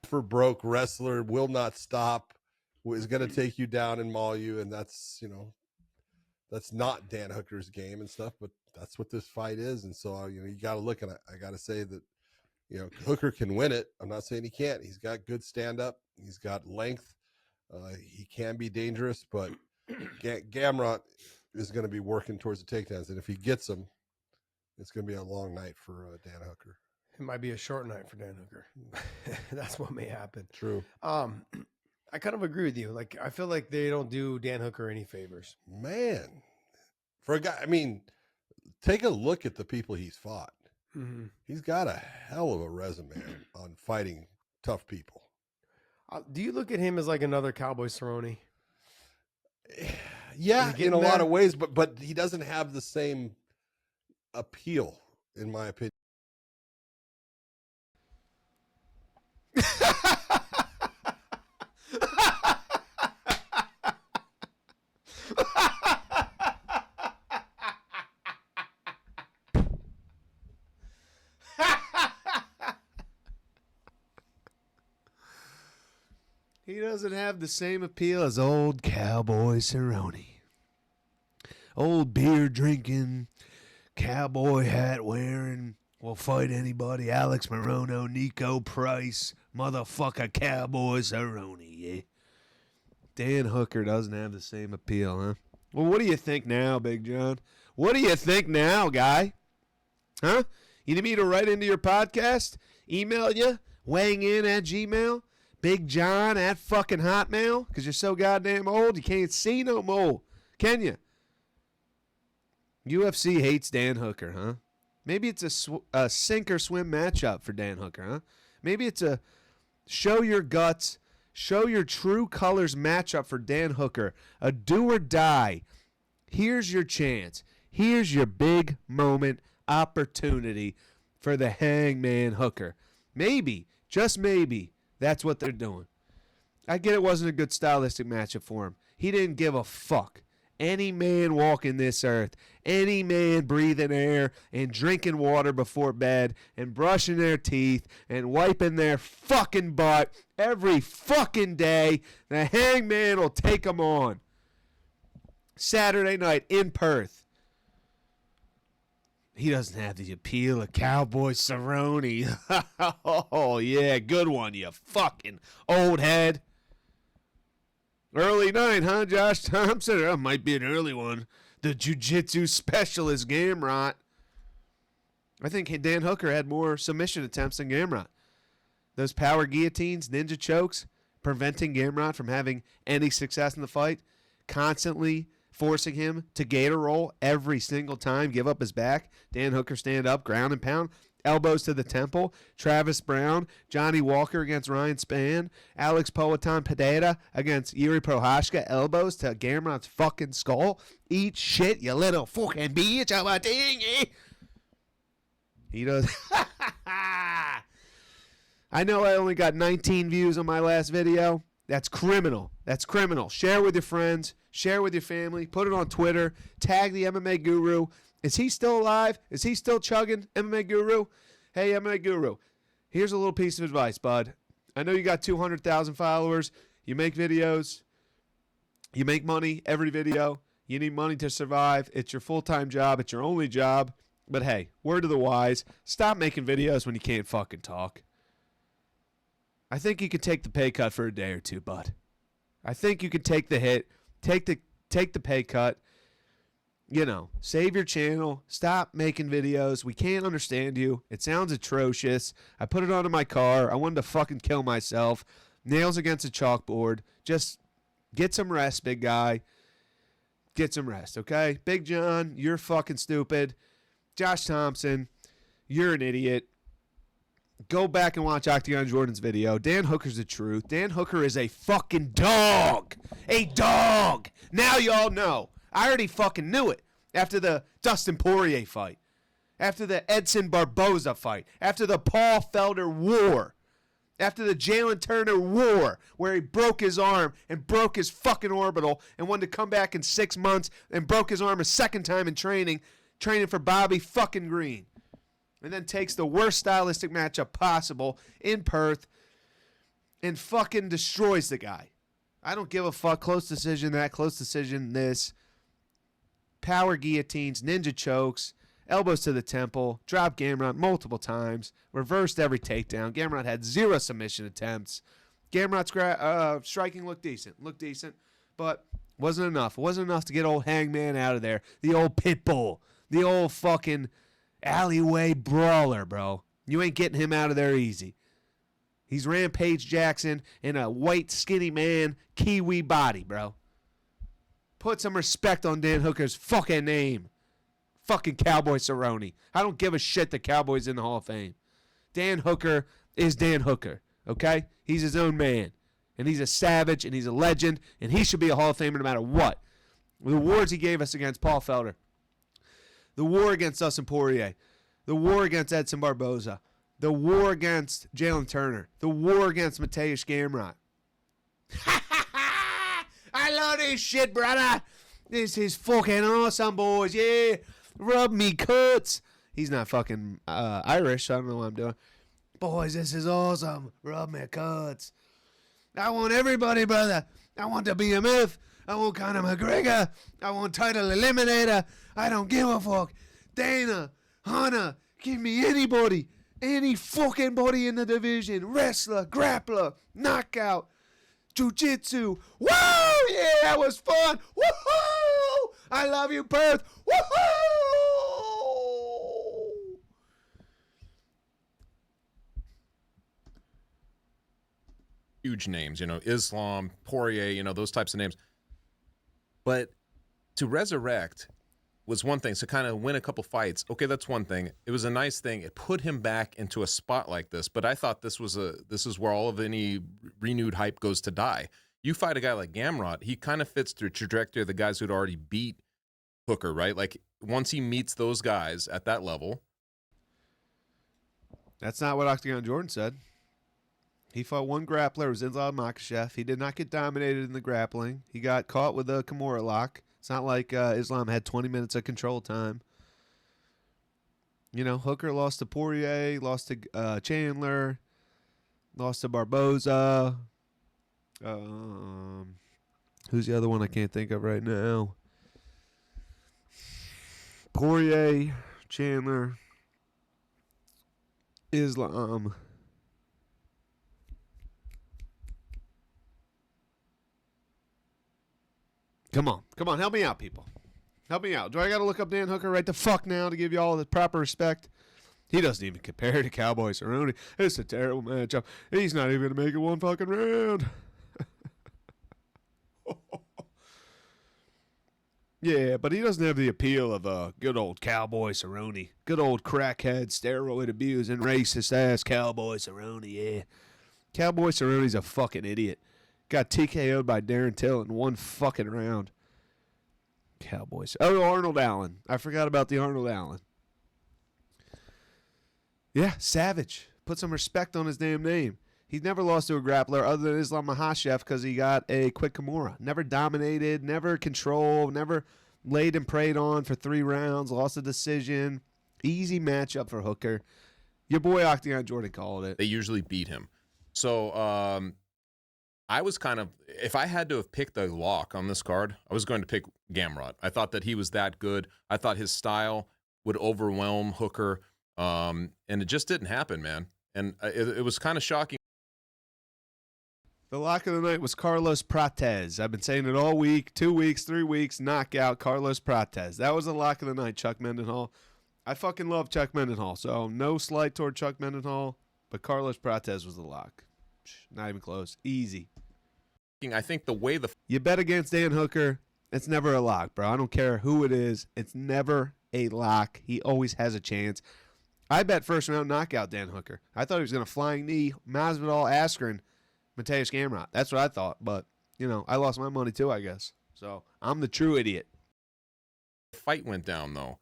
for broke wrestler, will not stop, is going to take you down and maul you, and that's that's not Dan Hooker's game and stuff, but that's what this fight is. And so you got to look at it. I got to say that Hooker can win it. I'm not saying he can't. He's got good stand up. He's got length. He can be dangerous, but Gamrot is going to be working towards the takedowns, and if he gets them, it's going to be a long night for Dan Hooker. It might be a short night for Dan Hooker. That's what may happen. True. I kind of agree with you. Like, I feel like they don't do Dan Hooker any favors. Man, for a guy, I mean, take a look at the people he's fought. Mm-hmm. He's got a hell of a resume on fighting tough people. Do you look at him as like another Cowboy Cerrone? Yeah, in a lot of ways, but he doesn't have the same appeal, in my opinion. He doesn't have the same appeal as old Cowboy Cerrone. Old beer drinking, cowboy hat wearing, will fight anybody. Alex Morono, Nico Price, motherfucker Cowboy Cerrone, yeah. Dan Hooker doesn't have the same appeal, huh? Well, what do you think now, Big John? What do you think now, guy? Huh? You need me to write into your podcast? Email you? Weighing in at Gmail? Big John at fucking Hotmail? Because you're so goddamn old, you can't see no more. Can you? UFC hates Dan Hooker, huh? Maybe it's a sink or swim matchup for Dan Hooker, huh? Maybe it's a show your guts, show your true colors matchup for Dan Hooker. A do or die. Here's your chance. Here's your big moment opportunity for the Hangman Hooker. Maybe, just maybe, that's what they're doing. I get it wasn't a good stylistic matchup for him. He didn't give a fuck. Any man walking this earth, any man breathing air and drinking water before bed and brushing their teeth and wiping their fucking butt every fucking day, the Hangman will take them on. Saturday night in Perth. He doesn't have the appeal of Cowboy Cerrone. Oh, yeah, good one, you fucking old head. Early night, huh, Josh Thompson? That might be an early one. The jiu-jitsu specialist, Gamrot. I think Dan Hooker had more submission attempts than Gamrot. Those power guillotines, ninja chokes, preventing Gamrot from having any success in the fight, constantly forcing him to gator roll every single time, give up his back. Dan Hooker stand up, ground and pound, elbows to the temple. Travis Brown, Johnny Walker against Ryan Spann, Alex Poatan-Pedera against Yuri Prohashka, elbows to Gamrot's fucking skull. Eat shit, you little fucking bitch. I'm a dingy. He does. I know I only got 19 views on my last video. That's criminal. That's criminal. Share with your friends. Share with your family. Put it on Twitter. Tag the MMA Guru. Is he still alive? Is he still chugging, MMA Guru? Hey, MMA Guru, here's a little piece of advice, bud. I know you got 200,000 followers. You make videos. You make money every video. You need money to survive. It's your full-time job. It's your only job. But hey, word to the wise, stop making videos when you can't fucking talk. I think you could take the pay cut for a day or two, bud. I think you could take the hit, take the pay cut. You know, save your channel. Stop making videos. We can't understand you. It sounds atrocious. I put it onto my car. I wanted to fucking kill myself. Nails against a chalkboard. Just get some rest, big guy. Get some rest, okay? Big John, you're fucking stupid. Josh Thompson, you're an idiot. Go back and watch Octagon Jordan's video. Dan Hooker's the truth. Dan Hooker is a fucking dog. A dog. Now y'all know. I already fucking knew it after the Dustin Poirier fight, after the Edson Barboza fight, after the Paul Felder war, after the Jalen Turner war, where he broke his arm and broke his fucking orbital and wanted to come back in 6 months and broke his arm a second time in training for Bobby fucking Green. And then takes the worst stylistic matchup possible in Perth and fucking destroys the guy. I don't give a fuck. Close decision, that. Close decision, this. Power guillotines, ninja chokes, elbows to the temple, dropped Gamrot multiple times, reversed every takedown. Gamrot had 0 submission attempts. Gamrot's striking looked decent, but wasn't enough. It wasn't enough to get old Hangman out of there. The old pit bull, the old fucking alleyway brawler, bro. You ain't getting him out of there easy. He's Rampage Jackson in a white skinny man Kiwi body, bro. Put some respect on Dan Hooker's fucking name. Fucking Cowboy Cerrone. I don't give a shit the Cowboy's in the Hall of Fame. Dan Hooker is Dan Hooker, okay? He's his own man. And he's a savage, and he's a legend, and he should be a Hall of Famer no matter what. The wars he gave us against Paul Felder. The war against Dustin Poirier. The war against Edson Barboza. The war against Jalen Turner. The war against Mateusz Gamrot. I love this shit, brother. This is fucking awesome, boys. Yeah. Rub me cuts. He's not fucking Irish, so I don't know what I'm doing. Boys, this is awesome. Rub me cuts. I want everybody, brother. I want the BMF. I want Conor McGregor. I want title eliminator. I don't give a fuck. Dana, Hunter, give me anybody. Any fucking body in the division. Wrestler, grappler, knockout, jiu-jitsu. Woo! Yeah, that was fun. Woohoo! I love you, Perth. Woohoo! Huge names, Islam, Poirier, those types of names. But to resurrect was one thing. So kind of win a couple fights. Okay, that's one thing. It was a nice thing. It put him back into a spot like this. But I thought this is where all of any renewed hype goes to die. You fight a guy like Gamrot, he kind of fits the trajectory of the guys who'd already beat Hooker, right? Like once he meets those guys at that level. That's not what Octagon Jordan said. He fought one grappler. It was Islam Makhachev. He did not get dominated in the grappling. He got caught with a Kimura lock. It's not like Islam had 20 minutes of control time. Hooker lost to Poirier, lost to Chandler, lost to Barboza. Who's the other one I can't think of right now? Poirier, Chandler, Islam. Come on, help me out, people. Help me out. Do I got to look up Dan Hooker right the fuck now to give you all the proper respect? He doesn't even compare to Cowboy Cerrone. It's a terrible matchup. He's not even going to make it one fucking round. Yeah, but he doesn't have the appeal of good old Cowboy Cerrone. Good old crackhead, steroid abusing, racist ass Cowboy Cerrone, yeah. Cowboy Cerrone's a fucking idiot. Got TKO'd by Darren Till in one fucking round. Cowboys. Oh, Arnold Allen. I forgot about the Arnold Allen. Yeah, savage. Put some respect on his damn name. He's never lost to a grappler other than Islam Makhachev because he got a quick Kimura. Never dominated, never controlled, never laid and preyed on for 3 rounds, lost a decision. Easy matchup for Hooker. Your boy Octagon Jordan called it. They usually beat him. So, I was kind of, if I had to have picked a lock on this card, I was going to pick Gamrot. I thought that he was that good. I thought his style would overwhelm Hooker, and it just didn't happen, man. And it was kind of shocking. The lock of the night was Carlos Prates. I've been saying it all week, 2 weeks, 3 weeks, knockout, Carlos Prates. That was the lock of the night, Chuck Mendenhall. I fucking love Chuck Mendenhall, so no slight toward Chuck Mendenhall, but Carlos Prates was the lock. Not even close. Easy. I think the way you bet against Dan Hooker, it's never a lock, bro. I don't care who it is. It's never a lock. He always has a chance. I bet first round knockout Dan Hooker. I thought he was going to flying knee Masvidal, Askren, Mateusz Gamrot. That's what I thought, but I lost my money too, I guess. So I'm the true idiot. The fight went down though.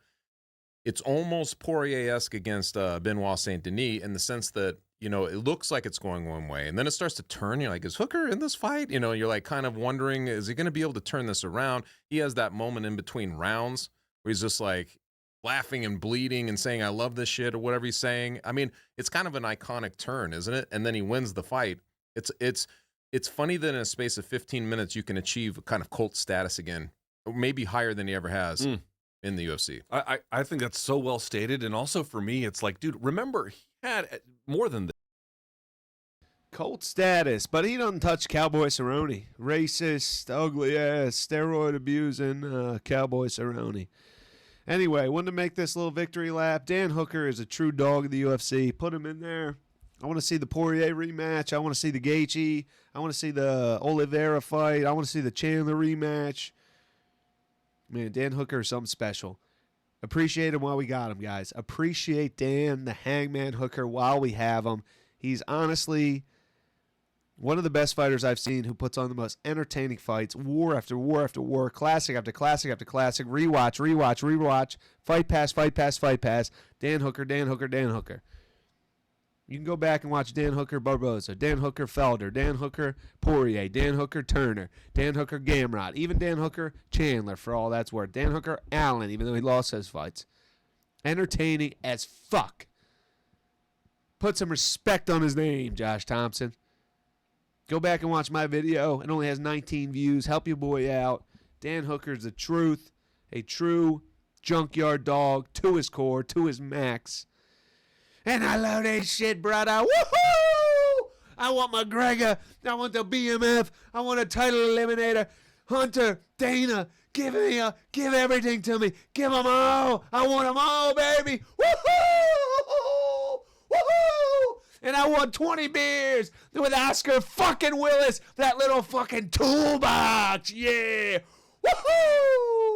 It's almost Poirier-esque against Benoit Saint Denis in the sense that it looks like it's going one way, and then it starts to turn. You're like, is Hooker in this fight? You're like kind of wondering, is he going to be able to turn this around? He has that moment in between rounds where he's just like laughing and bleeding and saying, I love this shit, or whatever he's saying. I mean, it's kind of an iconic turn, isn't it? And then he wins the fight. It's funny that in a space of 15 minutes you can achieve a kind of cult status again, or maybe higher than he ever has in the UFC. I think that's so well stated, and also for me, it's like, dude, remember he had more than this. Cult status, but he doesn't touch Cowboy Cerrone. Racist, ugly ass, steroid abusing Cowboy Cerrone. Anyway, wanted to make this little victory lap. Dan Hooker is a true dog of the UFC. Put him in there. I want to see the Poirier rematch. I want to see the Gaethje. I want to see the Oliveira fight. I want to see the Chandler rematch. Man, Dan Hooker is something special. Appreciate him while we got him, guys. Appreciate Dan, the Hangman Hooker, while we have him. He's honestly one of the best fighters I've seen who puts on the most entertaining fights, war after war after war, classic after classic after classic, rewatch, fight pass. Dan Hooker. You can go back and watch Dan Hooker Barboza, Dan Hooker Felder, Dan Hooker Poirier, Dan Hooker Turner, Dan Hooker Gamrot, even Dan Hooker Chandler, for all that's worth. Dan Hooker Allen, even though he lost those fights. Entertaining as fuck. Put some respect on his name, Josh Thompson. Go back and watch my video. It only has 19 views. Help your boy out. Dan Hooker's the truth. A true junkyard dog to his core, to his max. And I love that shit, brother. Woohoo! I want McGregor. I want the BMF. I want a title eliminator. Hunter, Dana, give everything to me. Give them all. I want them all, baby. Woohoo! Woohoo! And I want 20 beers with Oscar fucking Willis. That little fucking toolbox. Yeah. Woohoo!